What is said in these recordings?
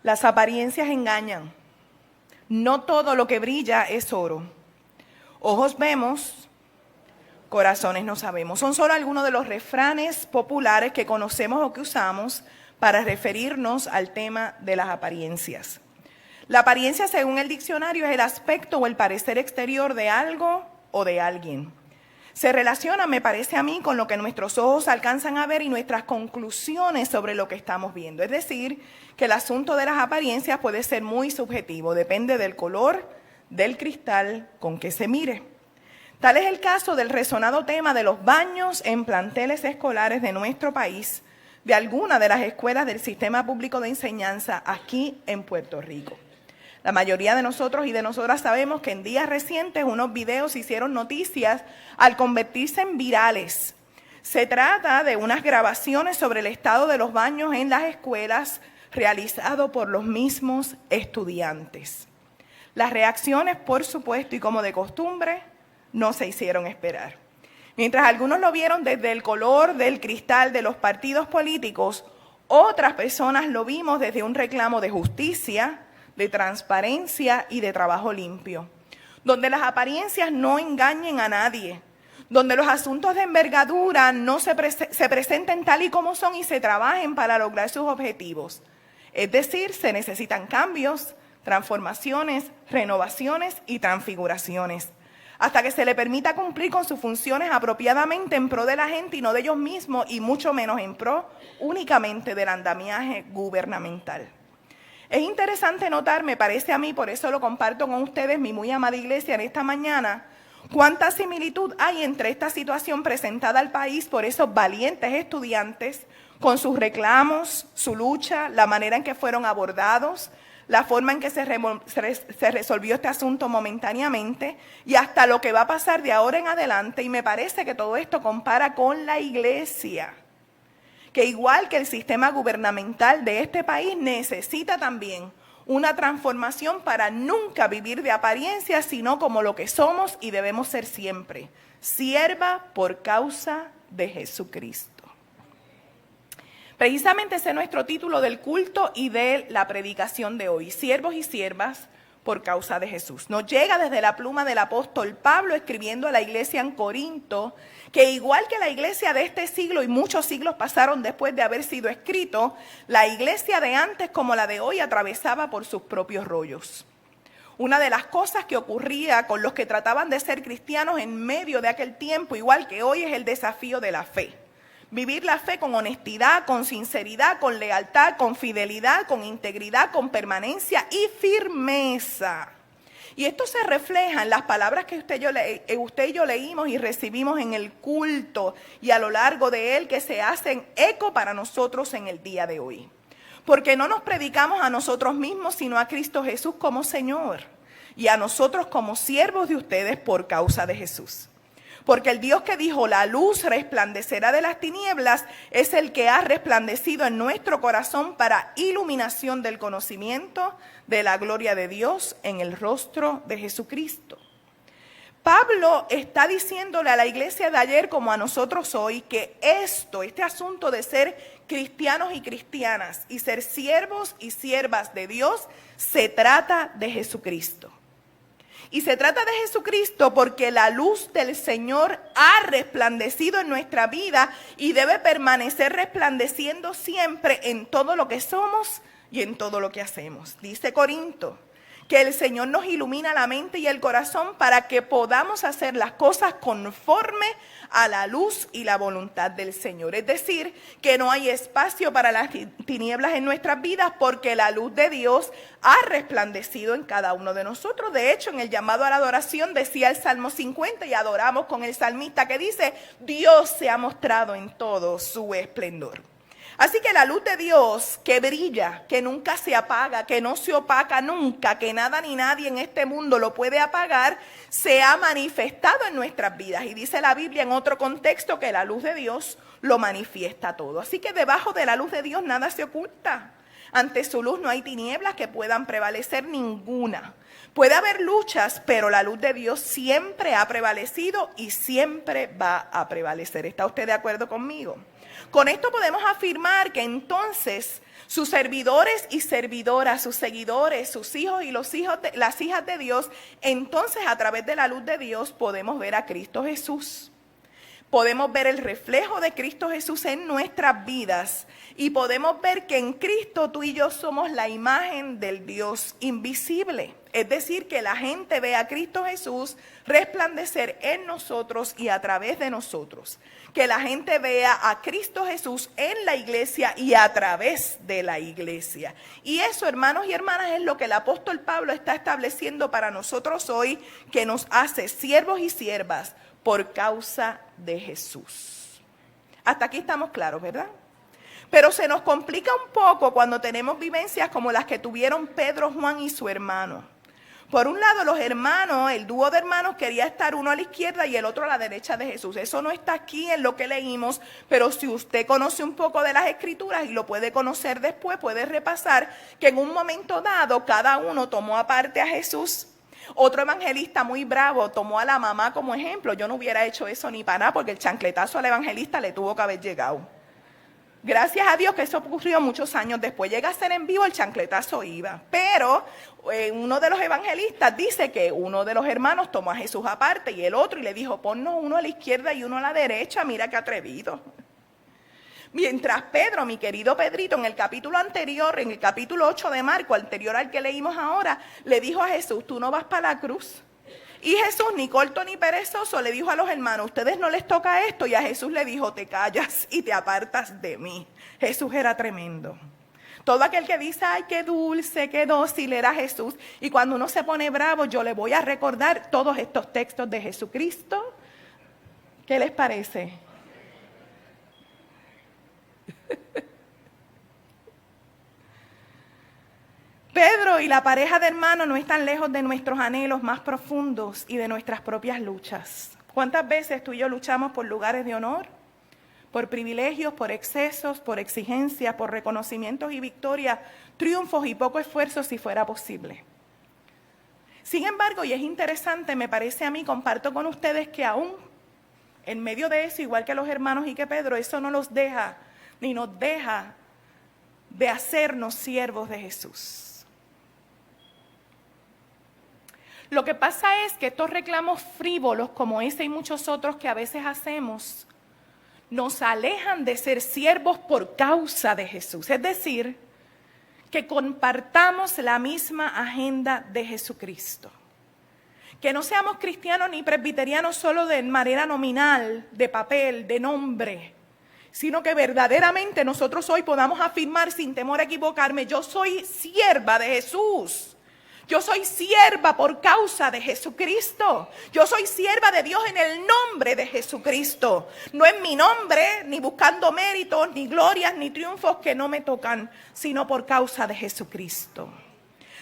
Las apariencias engañan. No todo lo que brilla es oro. Ojos vemos, corazones no sabemos. Son solo algunos de los refranes populares que conocemos o que usamos para referirnos al tema de las apariencias. La apariencia, según el diccionario, es el aspecto o el parecer exterior de algo o de alguien. Se relaciona, me parece a mí, con lo que nuestros ojos alcanzan a ver y nuestras conclusiones sobre lo que estamos viendo. Es decir, que el asunto de las apariencias puede ser muy subjetivo, depende del color del cristal con que se mire. Tal es el caso del resonado tema de los baños en planteles escolares de nuestro país, de alguna de las escuelas del sistema público de enseñanza aquí en Puerto Rico. La mayoría de nosotros y de nosotras sabemos que en días recientes unos videos hicieron noticias al convertirse en virales. Se trata de unas grabaciones sobre el estado de los baños en las escuelas realizado por los mismos estudiantes. Las reacciones, por supuesto, y como de costumbre, no se hicieron esperar. Mientras algunos lo vieron desde el color del cristal de los partidos políticos, otras personas lo vimos desde un reclamo de justicia, de transparencia y de trabajo limpio, donde las apariencias no engañen a nadie, donde los asuntos de envergadura no se presenten tal y como son y se trabajen para lograr sus objetivos. Es decir, se necesitan cambios, transformaciones, renovaciones y transfiguraciones, hasta que se le permita cumplir con sus funciones apropiadamente en pro de la gente y no de ellos mismos, y mucho menos en pro únicamente del andamiaje gubernamental. Es interesante notar, me parece a mí, por eso lo comparto con ustedes, mi muy amada iglesia, en esta mañana, cuánta similitud hay entre esta situación presentada al país por esos valientes estudiantes, con sus reclamos, su lucha, la manera en que fueron abordados, la forma en que se resolvió este asunto momentáneamente y hasta lo que va a pasar de ahora en adelante. Y me parece que todo esto compara con la iglesia, que igual que el sistema gubernamental de este país necesita también una transformación para nunca vivir de apariencias, sino como lo que somos y debemos ser siempre: sierva por causa de Jesucristo. Precisamente ese es nuestro título del culto y de la predicación de hoy: siervos y siervas por causa de Jesús. Nos llega desde la pluma del apóstol Pablo escribiendo a la iglesia en Corinto, que igual que la iglesia de este siglo y muchos siglos pasaron después de haber sido escrito, la iglesia de antes como la de hoy atravesaba por sus propios rollos. Una de las cosas que ocurría con los que trataban de ser cristianos en medio de aquel tiempo, igual que hoy, es el desafío de la fe. Vivir la fe con honestidad, con sinceridad, con lealtad, con fidelidad, con integridad, con permanencia y firmeza. Y esto se refleja en las palabras que usted y yo leímos y recibimos en el culto y a lo largo de él, que se hacen eco para nosotros en el día de hoy. Porque no nos predicamos a nosotros mismos, sino a Cristo Jesús como Señor y a nosotros como siervos de ustedes por causa de Jesús. Porque el Dios que dijo: la luz resplandecerá de las tinieblas, es el que ha resplandecido en nuestro corazón para iluminación del conocimiento de la gloria de Dios en el rostro de Jesucristo. Pablo está diciéndole a la iglesia de ayer como a nosotros hoy que este asunto de ser cristianos y cristianas y ser siervos y siervas de Dios se trata de Jesucristo. Y se trata de Jesucristo porque la luz del Señor ha resplandecido en nuestra vida y debe permanecer resplandeciendo siempre en todo lo que somos y en todo lo que hacemos. Dice Corinto que el Señor nos ilumina la mente y el corazón para que podamos hacer las cosas conforme a la luz y la voluntad del Señor. Es decir, que no hay espacio para las tinieblas en nuestras vidas porque la luz de Dios ha resplandecido en cada uno de nosotros. De hecho, en el llamado a la adoración decía el Salmo 50 y adoramos con el salmista que dice: Dios se ha mostrado en todo su esplendor. Así que la luz de Dios que brilla, que nunca se apaga, que no se opaca nunca, que nada ni nadie en este mundo lo puede apagar, se ha manifestado en nuestras vidas. Y dice la Biblia en otro contexto que la luz de Dios lo manifiesta todo. Así que debajo de la luz de Dios nada se oculta. Ante su luz no hay tinieblas que puedan prevalecer ninguna. Puede haber luchas, pero la luz de Dios siempre ha prevalecido y siempre va a prevalecer. ¿Está usted de acuerdo conmigo? Con esto podemos afirmar que entonces Sus servidores y servidoras, sus seguidores, sus hijos y las hijas de Dios, entonces a través de la luz de Dios podemos ver a Cristo Jesús. Podemos ver el reflejo de Cristo Jesús en nuestras vidas y podemos ver que en Cristo tú y yo somos la imagen del Dios invisible. Es decir, que la gente ve a Cristo Jesús resplandecer en nosotros y a través de nosotros. Que la gente vea a Cristo Jesús en la iglesia y a través de la iglesia. Y eso, hermanos y hermanas, es lo que el apóstol Pablo está estableciendo para nosotros hoy, que nos hace siervos y siervas por causa de Jesús. Hasta aquí estamos claros, ¿verdad? Pero se nos complica un poco cuando tenemos vivencias como las que tuvieron Pedro, Juan y su hermano. Por un lado, los hermanos, el dúo de hermanos quería estar uno a la izquierda y el otro a la derecha de Jesús. Eso no está aquí en lo que leímos, pero si usted conoce un poco de las Escrituras y lo puede conocer después, puede repasar que en un momento dado cada uno tomó aparte a Jesús. Otro evangelista muy bravo tomó a la mamá como ejemplo. Yo no hubiera hecho eso ni para nada porque el chancletazo al evangelista le tuvo que haber llegado. Gracias a Dios que eso ocurrió muchos años después. Llega a ser en vivo, el chancletazo iba. Pero uno de los evangelistas dice que uno de los hermanos tomó a Jesús aparte y el otro y le dijo, ponnos uno a la izquierda y uno a la derecha, mira qué atrevido. Mientras Pedro, mi querido Pedrito, en el capítulo anterior, en el capítulo 8 de Marco, anterior al que leímos ahora, le dijo a Jesús, tú no vas para la cruz. Y Jesús, ni corto ni perezoso, le dijo a los hermanos, ustedes no les toca esto. Y a Jesús le dijo, te callas y te apartas de mí. Jesús era tremendo. Todo aquel que dice, ay, qué dulce, qué dócil era Jesús. Y cuando uno se pone bravo, yo le voy a recordar todos estos textos de Jesucristo. ¿Qué les parece? Pedro y la pareja de hermanos no están lejos de nuestros anhelos más profundos y de nuestras propias luchas. ¿Cuántas veces tú y yo luchamos por lugares de honor, por privilegios, por excesos, por exigencias, por reconocimientos y victorias, triunfos y poco esfuerzo si fuera posible? Sin embargo, y es interesante, me parece a mí, comparto con ustedes que aún en medio de eso, igual que los hermanos y que Pedro, eso no los deja, ni nos deja de hacernos siervos de Jesús. Lo que pasa es que estos reclamos frívolos como ese y muchos otros que a veces hacemos nos alejan de ser siervos por causa de Jesús. Es decir, que compartamos la misma agenda de Jesucristo. Que no seamos cristianos ni presbiterianos solo de manera nominal, de papel, de nombre, sino que verdaderamente nosotros hoy podamos afirmar sin temor a equivocarme, yo soy sierva de Jesús. Yo soy sierva por causa de Jesucristo. Yo soy sierva de Dios en el nombre de Jesucristo. No en mi nombre, ni buscando méritos, ni glorias, ni triunfos que no me tocan, sino por causa de Jesucristo.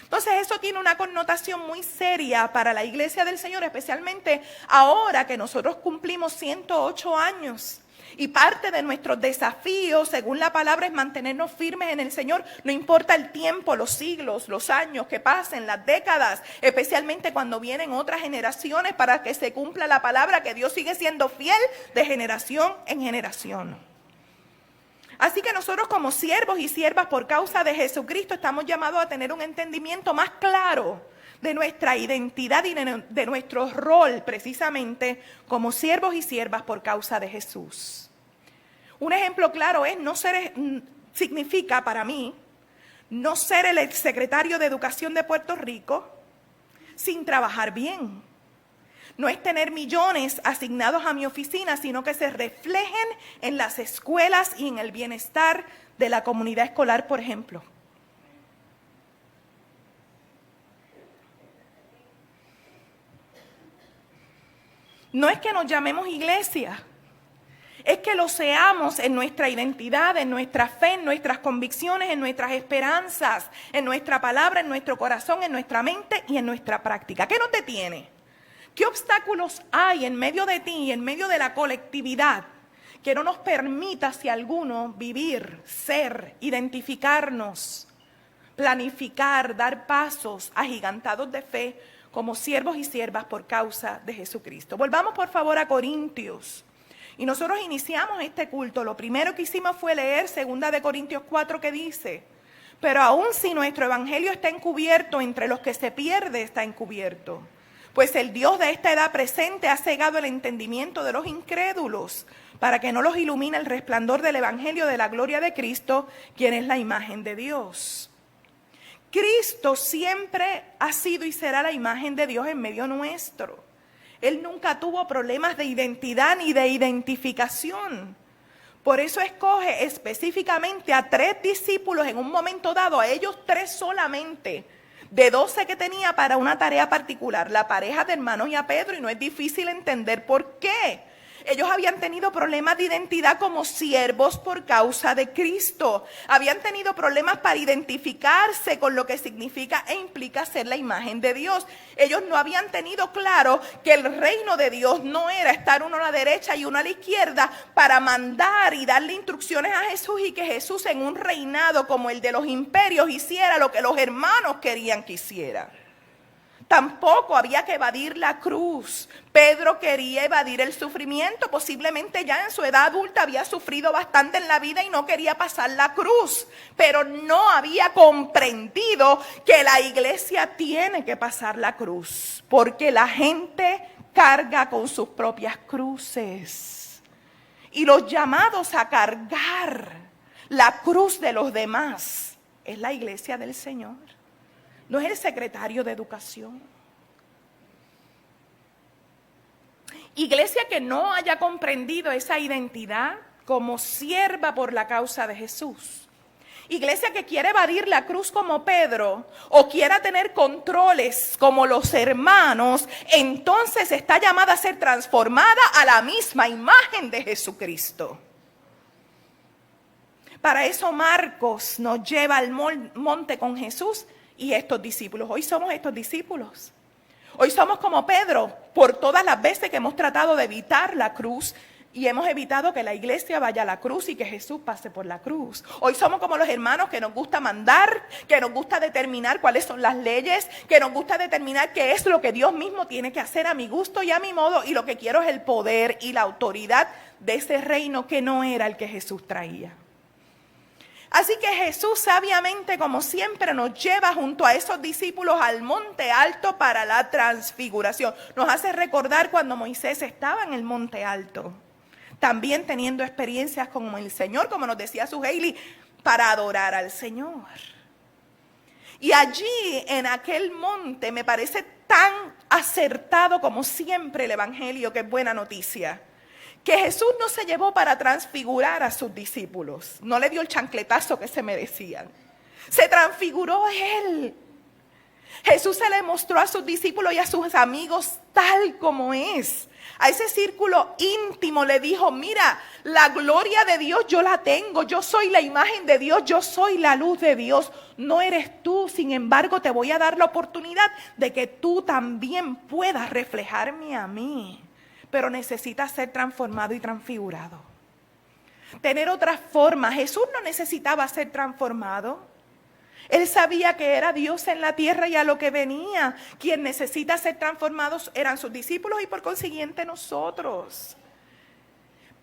Entonces eso tiene una connotación muy seria para la iglesia del Señor, especialmente ahora que nosotros cumplimos 108 años. Y parte de nuestros desafíos, según la palabra, es mantenernos firmes en el Señor. No importa el tiempo, los siglos, los años que pasen, las décadas, especialmente cuando vienen otras generaciones para que se cumpla la palabra, que Dios sigue siendo fiel de generación en generación. Así que nosotros como siervos y siervas por causa de Jesucristo estamos llamados a tener un entendimiento más claro de nuestra identidad y de nuestro rol precisamente como siervos y siervas por causa de Jesús. Un ejemplo claro es significa para mí no ser el exsecretario de Educación de Puerto Rico sin trabajar bien. No es tener millones asignados a mi oficina, sino que se reflejen en las escuelas y en el bienestar de la comunidad escolar, por ejemplo. No es que nos llamemos iglesia, es que lo seamos en nuestra identidad, en nuestra fe, en nuestras convicciones, en nuestras esperanzas, en nuestra palabra, en nuestro corazón, en nuestra mente y en nuestra práctica. ¿Qué nos detiene? ¿Qué obstáculos hay en medio de ti y en medio de la colectividad que no nos permita, si alguno, vivir, ser, identificarnos, planificar, dar pasos agigantados de fe como siervos y siervas por causa de Jesucristo? Volvamos por favor a Corintios. Y nosotros iniciamos este culto. Lo primero que hicimos fue leer 2 Corintios 4 que dice: Pero aun si nuestro evangelio está encubierto, entre los que se pierde está encubierto. Pues el Dios de esta edad presente ha cegado el entendimiento de los incrédulos, para que no los ilumine el resplandor del evangelio de la gloria de Cristo, quien es la imagen de Dios. Cristo siempre ha sido y será la imagen de Dios en medio nuestro. Él nunca tuvo problemas de identidad ni de identificación. Por eso escoge específicamente a 3 discípulos en un momento dado, a ellos 3 solamente, de 12 que tenía para una tarea particular, la pareja de hermanos y a Pedro, y no es difícil entender por qué. Ellos habían tenido problemas de identidad como siervos por causa de Cristo. Habían tenido problemas para identificarse con lo que significa e implica ser la imagen de Dios. Ellos no habían tenido claro que el reino de Dios no era estar uno a la derecha y uno a la izquierda para mandar y darle instrucciones a Jesús, y que Jesús en un reinado como el de los imperios hiciera lo que los hermanos querían que hiciera. Tampoco había que evadir la cruz. Pedro quería evadir el sufrimiento. Posiblemente ya en su edad adulta había sufrido bastante en la vida y no quería pasar la cruz. Pero no había comprendido que la iglesia tiene que pasar la cruz, porque la gente carga con sus propias cruces. Y los llamados a cargar la cruz de los demás es la iglesia del Señor. No es el secretario de Educación. Iglesia que no haya comprendido esa identidad como sierva por la causa de Jesús. Iglesia que quiere evadir la cruz como Pedro o quiera tener controles como los hermanos, entonces está llamada a ser transformada a la misma imagen de Jesucristo. Para eso Marcos nos lleva al monte con Jesús y estos discípulos. Hoy somos estos discípulos. Hoy somos como Pedro, por todas las veces que hemos tratado de evitar la cruz y hemos evitado que la iglesia vaya a la cruz y que Jesús pase por la cruz. Hoy somos como los hermanos que nos gusta mandar, que nos gusta determinar cuáles son las leyes, que nos gusta determinar qué es lo que Dios mismo tiene que hacer a mi gusto y a mi modo, y lo que quiero es el poder y la autoridad de ese reino que no era el que Jesús traía. Así que Jesús sabiamente, como siempre, nos lleva junto a esos discípulos al monte alto para la transfiguración. Nos hace recordar cuando Moisés estaba en el monte alto, también teniendo experiencias con el Señor, como nos decía Suheili, para adorar al Señor. Y allí, en aquel monte, me parece tan acertado como siempre el Evangelio, que es buena noticia, que Jesús no se llevó para transfigurar a sus discípulos. No le dio el chancletazo que se merecían. Se transfiguró Él. Jesús se le mostró a sus discípulos y a sus amigos tal como es. A ese círculo íntimo le dijo: mira, la gloria de Dios yo la tengo. Yo soy la imagen de Dios. Yo soy la luz de Dios. No eres tú. Sin embargo, te voy a dar la oportunidad de que tú también puedas reflejarme a mí. Pero necesitas ser transformado y transfigurado. Tener otra forma. Jesús no necesitaba ser transformado. Él sabía que era Dios en la tierra y a lo que venía. Quien necesita ser transformados eran sus discípulos y por consiguiente nosotros.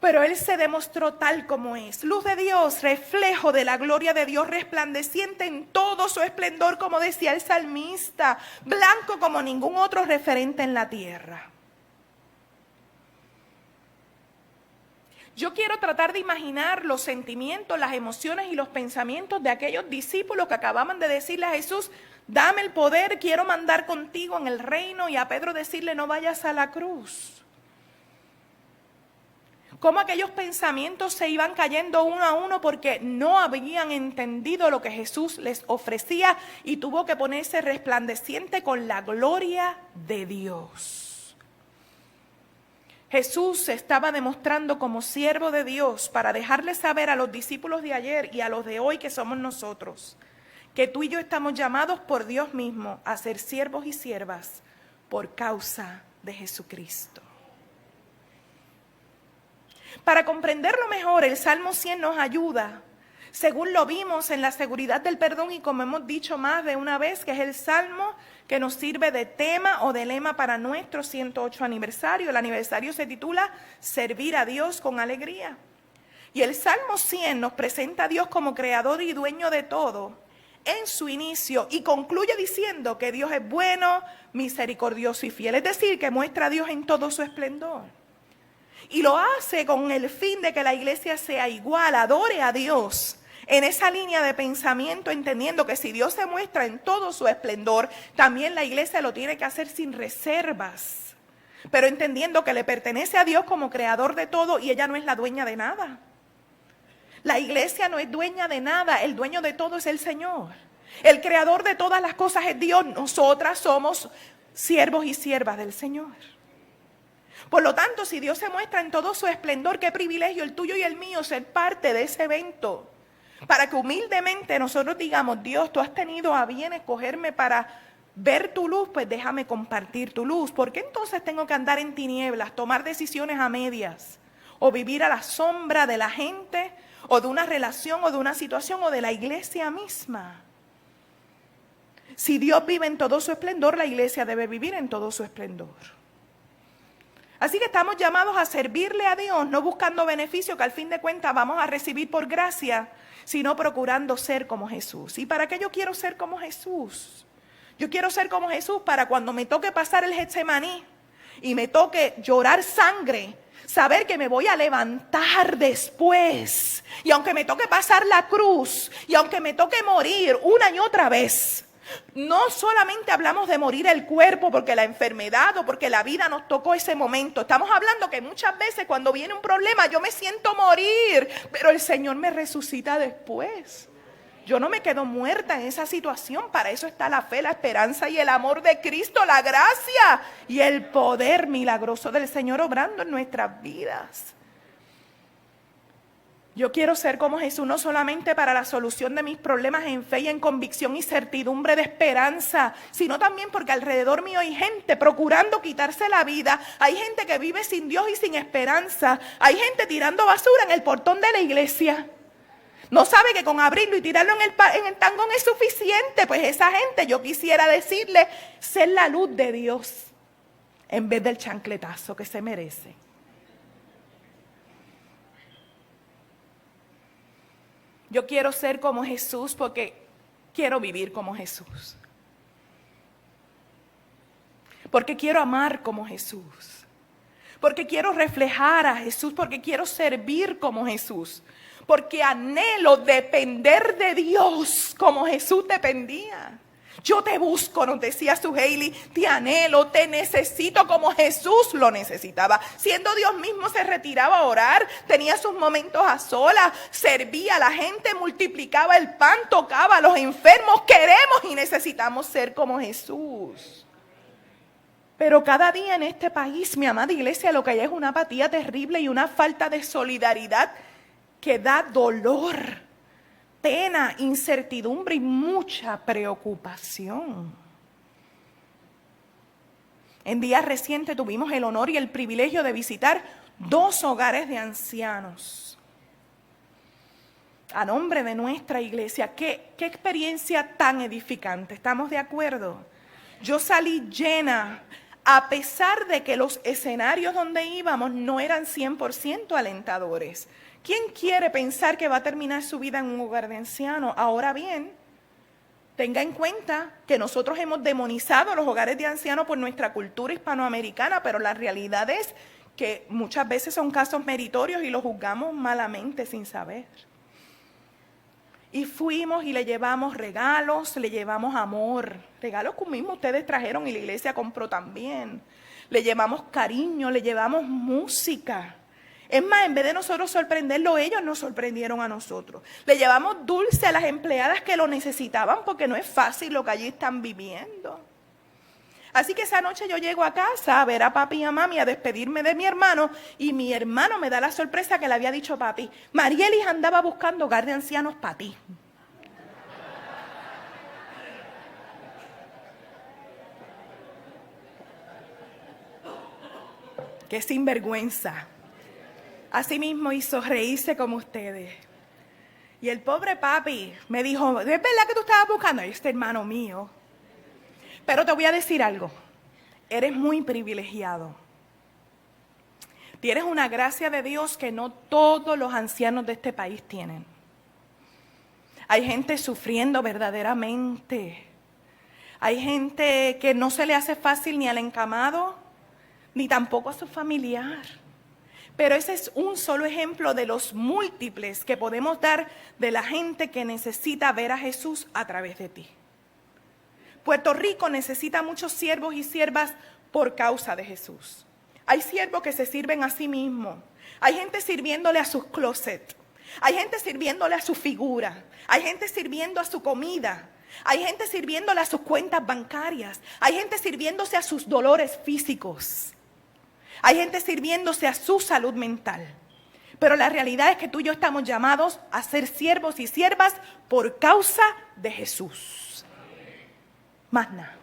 Pero Él se demostró tal como es. Luz de Dios, reflejo de la gloria de Dios, resplandeciente en todo su esplendor, como decía el salmista. Blanco como ningún otro referente en la tierra. Yo quiero tratar de imaginar los sentimientos, las emociones y los pensamientos de aquellos discípulos que acababan de decirle a Jesús: dame el poder, quiero mandar contigo en el reino, y a Pedro decirle: no vayas a la cruz. Cómo aquellos pensamientos se iban cayendo uno a uno porque no habían entendido lo que Jesús les ofrecía y tuvo que ponerse resplandeciente con la gloria de Dios. Jesús se estaba demostrando como siervo de Dios para dejarle saber a los discípulos de ayer y a los de hoy, que somos nosotros, que tú y yo estamos llamados por Dios mismo a ser siervos y siervas por causa de Jesucristo. Para comprenderlo mejor, el Salmo 100 nos ayuda, según lo vimos en la seguridad del perdón, y como hemos dicho más de una vez, que es el Salmo que nos sirve de tema o de lema para nuestro 108 aniversario. El aniversario se titula Servir a Dios con alegría. Y el Salmo 100 nos presenta a Dios como creador y dueño de todo, en su inicio y concluye diciendo que Dios es bueno, misericordioso y fiel. Es decir, que muestra a Dios en todo su esplendor. Y lo hace con el fin de que la iglesia sea igual, adore a Dios en esa línea de pensamiento, entendiendo que si Dios se muestra en todo su esplendor, también la iglesia lo tiene que hacer sin reservas, pero entendiendo que le pertenece a Dios como creador de todo y ella no es la dueña de nada. La iglesia no es dueña de nada, el dueño de todo es el Señor. El creador de todas las cosas es Dios, nosotras somos siervos y siervas del Señor. Por lo tanto, si Dios se muestra en todo su esplendor, qué privilegio el tuyo y el mío ser parte de ese evento. Para que humildemente nosotros digamos, Dios, tú has tenido a bien escogerme para ver tu luz, pues déjame compartir tu luz. ¿Por qué entonces tengo que andar en tinieblas, tomar decisiones a medias? O vivir a la sombra de la gente, o de una relación, o de una situación, o de la iglesia misma. Si Dios vive en todo su esplendor, la iglesia debe vivir en todo su esplendor. Así que estamos llamados a servirle a Dios, no buscando beneficio que al fin de cuentas vamos a recibir por gracia, sino procurando ser como Jesús. ¿Y para qué yo quiero ser como Jesús? Yo quiero ser como Jesús para cuando me toque pasar el Getsemaní y me toque llorar sangre, saber que me voy a levantar después. Y aunque me toque pasar la cruz, y aunque me toque morir una y otra vez, no solamente hablamos de morir el cuerpo porque la enfermedad o porque la vida nos tocó ese momento. Estamos hablando que muchas veces cuando viene un problema yo me siento morir, pero el Señor me resucita después. Yo no me quedo muerta en esa situación. Para eso está la fe, la esperanza y el amor de Cristo, la gracia y el poder milagroso del Señor obrando en nuestras vidas. Yo quiero ser como Jesús, no solamente para la solución de mis problemas en fe y en convicción y certidumbre de esperanza, sino también porque alrededor mío hay gente procurando quitarse la vida, hay gente que vive sin Dios y sin esperanza, hay gente tirando basura en el portón de la iglesia. No sabe que con abrirlo y tirarlo en el tangón es suficiente. Pues esa gente, yo quisiera decirle, ser la luz de Dios en vez del chancletazo que se merece. Yo quiero ser como Jesús porque quiero vivir como Jesús. Porque quiero amar como Jesús. Porque quiero reflejar a Jesús, porque quiero servir como Jesús. Porque anhelo depender de Dios como Jesús dependía. Yo te busco, nos decía Suheili, te anhelo, te necesito como Jesús lo necesitaba. Siendo Dios mismo se retiraba a orar, tenía sus momentos a solas, servía a la gente, multiplicaba el pan, tocaba a los enfermos. Queremos y necesitamos ser como Jesús. Pero cada día en este país, mi amada iglesia, lo que hay es una apatía terrible y una falta de solidaridad que da dolor, pena, incertidumbre y mucha preocupación. En días recientes tuvimos el honor y el privilegio de visitar 2 hogares de ancianos a nombre de nuestra iglesia. ¿Qué experiencia tan edificante? ¿Estamos de acuerdo? Yo salí llena, a pesar de que los escenarios donde íbamos no eran 100% alentadores. ¿Quién quiere pensar que va a terminar su vida en un hogar de ancianos? Ahora bien, tenga en cuenta que nosotros hemos demonizado los hogares de ancianos por nuestra cultura hispanoamericana, pero la realidad es que muchas veces son casos meritorios y los juzgamos malamente sin saber. Y fuimos y le llevamos regalos, le llevamos amor, regalos que mismo ustedes trajeron y la iglesia compró también. Le llevamos cariño, le llevamos música. Es más, en vez de nosotros sorprenderlo, ellos nos sorprendieron a nosotros. Le llevamos dulce a las empleadas que lo necesitaban porque no es fácil lo que allí están viviendo. Así que esa noche yo llego a casa a ver a papi y a mami, a despedirme de mi hermano, y mi hermano me da la sorpresa que le había dicho papi: Marielis andaba buscando hogar de ancianos para ti. Qué sinvergüenza. Así mismo hizo reírse como ustedes. Y el pobre papi me dijo: ¿es verdad que tú estabas buscando a este hermano mío? Pero te voy a decir algo, eres muy privilegiado. Tienes una gracia de Dios que no todos los ancianos de este país tienen. Hay gente sufriendo verdaderamente. Hay gente que no se le hace fácil ni al encamado, ni tampoco a su familiar. Pero ese es un solo ejemplo de los múltiples que podemos dar de la gente que necesita ver a Jesús a través de ti. Puerto Rico necesita muchos siervos y siervas por causa de Jesús. Hay siervos que se sirven a sí mismos. Hay gente sirviéndole a sus closets. Hay gente sirviéndole a su figura. Hay gente sirviendo a su comida. Hay gente sirviéndole a sus cuentas bancarias. Hay gente sirviéndose a sus dolores físicos. Hay gente sirviéndose a su salud mental. Pero la realidad es que tú y yo estamos llamados a ser siervos y siervas por causa de Jesús. Más nada.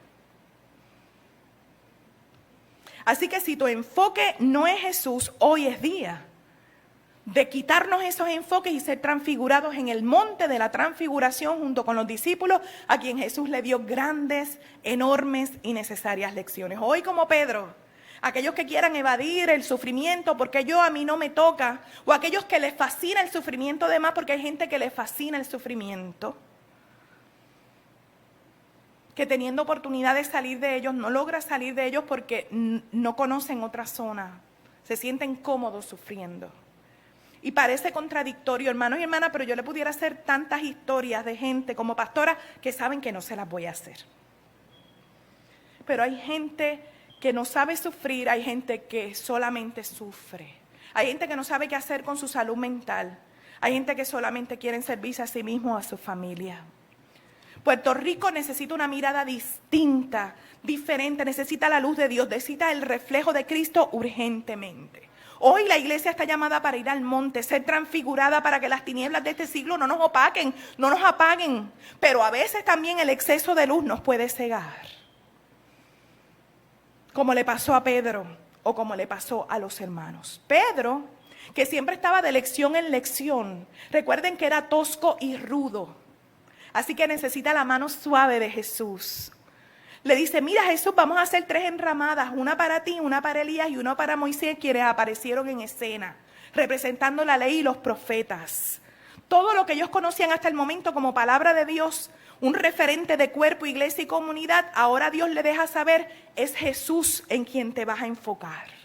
Así que si tu enfoque no es Jesús, hoy es día de quitarnos esos enfoques y ser transfigurados en el monte de la transfiguración junto con los discípulos a quien Jesús le dio grandes, enormes y necesarias lecciones. Hoy como Pedro, aquellos que quieran evadir el sufrimiento porque a mí no me toca, o aquellos que les fascina el sufrimiento de más porque hay gente que les fascina el sufrimiento, que teniendo oportunidad de salir de ellos, no logra salir de ellos porque no conocen otra zona, se sienten cómodos sufriendo. Y parece contradictorio, hermanos y hermanas, pero yo le pudiera hacer tantas historias de gente como pastora que saben que no se las voy a hacer. Pero hay gente que no sabe sufrir, hay gente que solamente sufre. Hay gente que no sabe qué hacer con su salud mental. Hay gente que solamente quiere servirse a sí mismo o a su familia. Puerto Rico necesita una mirada distinta, diferente, necesita la luz de Dios, necesita el reflejo de Cristo urgentemente. Hoy la iglesia está llamada para ir al monte, ser transfigurada para que las tinieblas de este siglo no nos opaquen, no nos apaguen. Pero a veces también el exceso de luz nos puede cegar. Como le pasó a Pedro o como le pasó a los hermanos. Pedro, que siempre estaba de lección en lección, recuerden que era tosco y rudo. Así que necesita la mano suave de Jesús. Le dice, mira Jesús, vamos a hacer 3 enramadas, una para ti, una para Elías y una para Moisés, quienes aparecieron en escena, representando la ley y los profetas. Todo lo que ellos conocían hasta el momento como palabra de Dios, un referente de cuerpo, iglesia y comunidad, ahora Dios le deja saber, es Jesús en quien te vas a enfocar.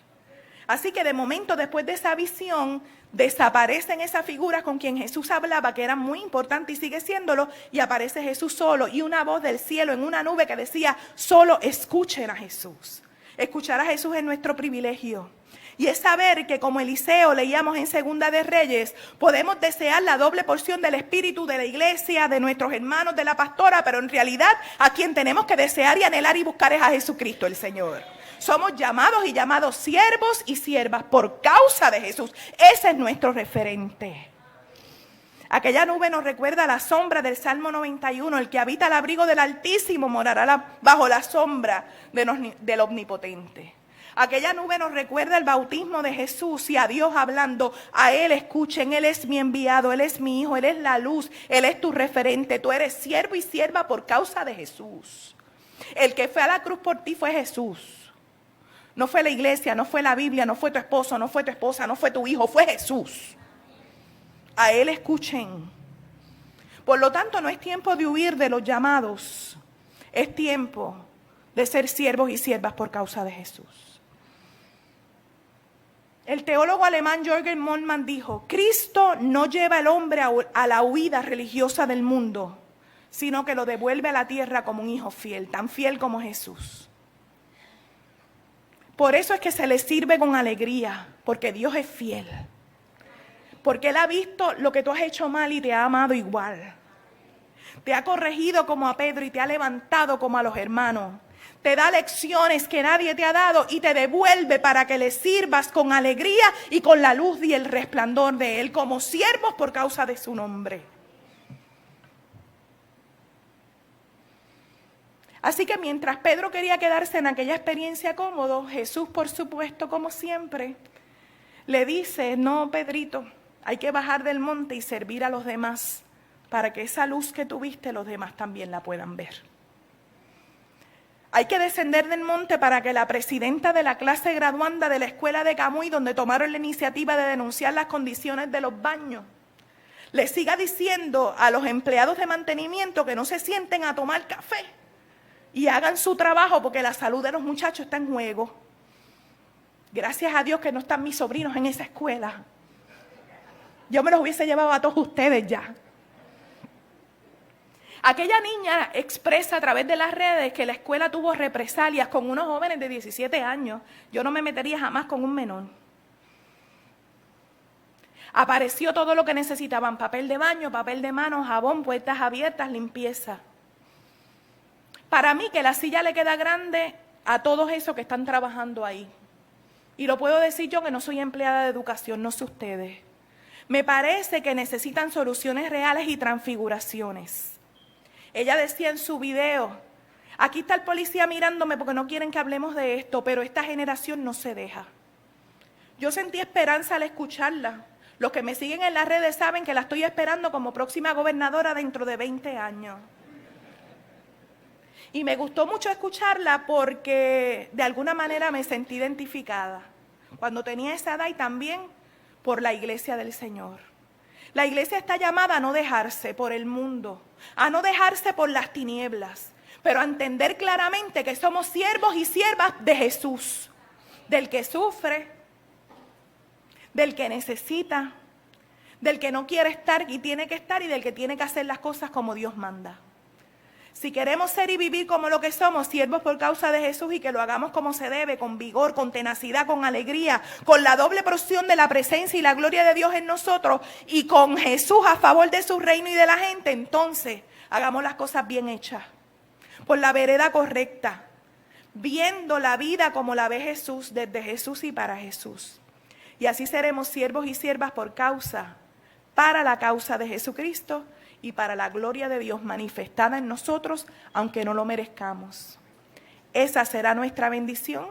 Así que de momento, después de esa visión, desaparecen esas figuras con quien Jesús hablaba, que eran muy importantes y sigue siéndolo, y aparece Jesús solo y una voz del cielo en una nube que decía, solo escuchen a Jesús. Escuchar a Jesús es nuestro privilegio. Y es saber que como Eliseo leíamos en Segunda de Reyes, podemos desear la doble porción del Espíritu de la iglesia, de nuestros hermanos, de la pastora, pero en realidad a quien tenemos que desear y anhelar y buscar es a Jesucristo el Señor. Somos llamados y llamados siervos y siervas por causa de Jesús. Ese es nuestro referente. Aquella nube nos recuerda la sombra del Salmo 91. El que habita al abrigo del Altísimo morará bajo la sombra del Omnipotente. Aquella nube nos recuerda el bautismo de Jesús y a Dios hablando. A Él escuchen, Él es mi enviado, Él es mi hijo, Él es la luz, Él es tu referente. Tú eres siervo y sierva por causa de Jesús. El que fue a la cruz por ti fue Jesús. No fue la iglesia, no fue la Biblia, no fue tu esposo, no fue tu esposa, no fue tu hijo, fue Jesús. A Él escuchen. Por lo tanto, no es tiempo de huir de los llamados. Es tiempo de ser siervos y siervas por causa de Jesús. El teólogo alemán Jürgen Moltmann dijo, Cristo no lleva al hombre a la huida religiosa del mundo, sino que lo devuelve a la tierra como un hijo fiel, tan fiel como Jesús. Por eso es que se le sirve con alegría, porque Dios es fiel. Porque Él ha visto lo que tú has hecho mal y te ha amado igual. Te ha corregido como a Pedro y te ha levantado como a los hermanos. Te da lecciones que nadie te ha dado y te devuelve para que le sirvas con alegría y con la luz y el resplandor de Él, como siervos por causa de su nombre. Así que mientras Pedro quería quedarse en aquella experiencia cómodo, Jesús, por supuesto, como siempre, le dice, no, Pedrito, hay que bajar del monte y servir a los demás para que esa luz que tuviste los demás también la puedan ver. Hay que descender del monte para que la presidenta de la clase graduanda de la escuela de Camuy, donde tomaron la iniciativa de denunciar las condiciones de los baños, le siga diciendo a los empleados de mantenimiento que no se sienten a tomar café y hagan su trabajo porque la salud de los muchachos está en juego. Gracias a Dios que no están mis sobrinos en esa escuela. Yo me los hubiese llevado a todos ustedes ya. Aquella niña expresa a través de las redes que la escuela tuvo represalias con unos jóvenes de 17 años. Yo no me metería jamás con un menor. Apareció todo lo que necesitaban: papel de baño, papel de mano, jabón, puertas abiertas, limpieza. Para mí que la silla le queda grande a todos esos que están trabajando ahí. Y lo puedo decir yo, que no soy empleada de educación, no sé ustedes. Me parece que necesitan soluciones reales y transfiguraciones. Ella decía en su video: aquí está el policía mirándome porque no quieren que hablemos de esto, pero esta generación no se deja. Yo sentí esperanza al escucharla. Los que me siguen en las redes saben que la estoy esperando como próxima gobernadora dentro de 20 años. Y me gustó mucho escucharla porque de alguna manera me sentí identificada cuando tenía esa edad, y también por la iglesia del Señor. La iglesia está llamada a no dejarse por el mundo, a no dejarse por las tinieblas, pero a entender claramente que somos siervos y siervas de Jesús, del que sufre, del que necesita, del que no quiere estar y tiene que estar, y del que tiene que hacer las cosas como Dios manda. Si queremos ser y vivir como lo que somos, siervos por causa de Jesús, y que lo hagamos como se debe, con vigor, con tenacidad, con alegría, con la doble porción de la presencia y la gloria de Dios en nosotros, y con Jesús a favor de su reino y de la gente, entonces hagamos las cosas bien hechas, por la vereda correcta, viendo la vida como la ve Jesús, desde Jesús y para Jesús. Y así seremos siervos y siervas por causa, para la causa de Jesucristo, y para la gloria de Dios manifestada en nosotros, aunque no lo merezcamos. Esa será nuestra bendición,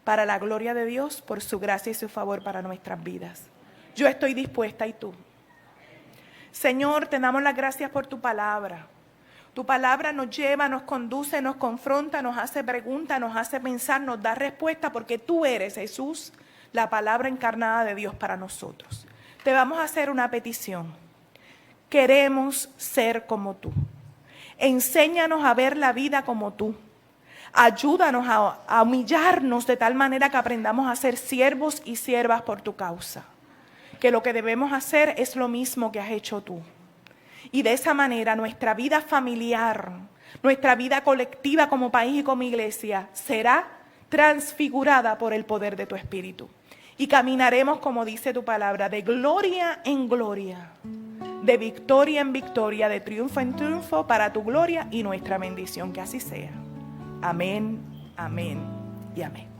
para la gloria de Dios, por su gracia y su favor para nuestras vidas. Yo estoy dispuesta, ¿y tú? Señor, te damos las gracias por tu palabra. Tu palabra nos lleva, nos conduce, nos confronta, nos hace preguntas, nos hace pensar, nos da respuesta, porque tú eres, Jesús, la palabra encarnada de Dios para nosotros. Te vamos a hacer una petición. Queremos ser como tú. Enséñanos a ver la vida como tú. Ayúdanos a humillarnos de tal manera que aprendamos a ser siervos y siervas por tu causa. Que lo que debemos hacer es lo mismo que has hecho tú. Y de esa manera nuestra vida familiar, nuestra vida colectiva como país y como iglesia será transfigurada por el poder de tu Espíritu. Y caminaremos, como dice tu palabra, de gloria en gloria, de victoria en victoria, de triunfo en triunfo, para tu gloria y nuestra bendición. Que así sea. Amén, amén y amén.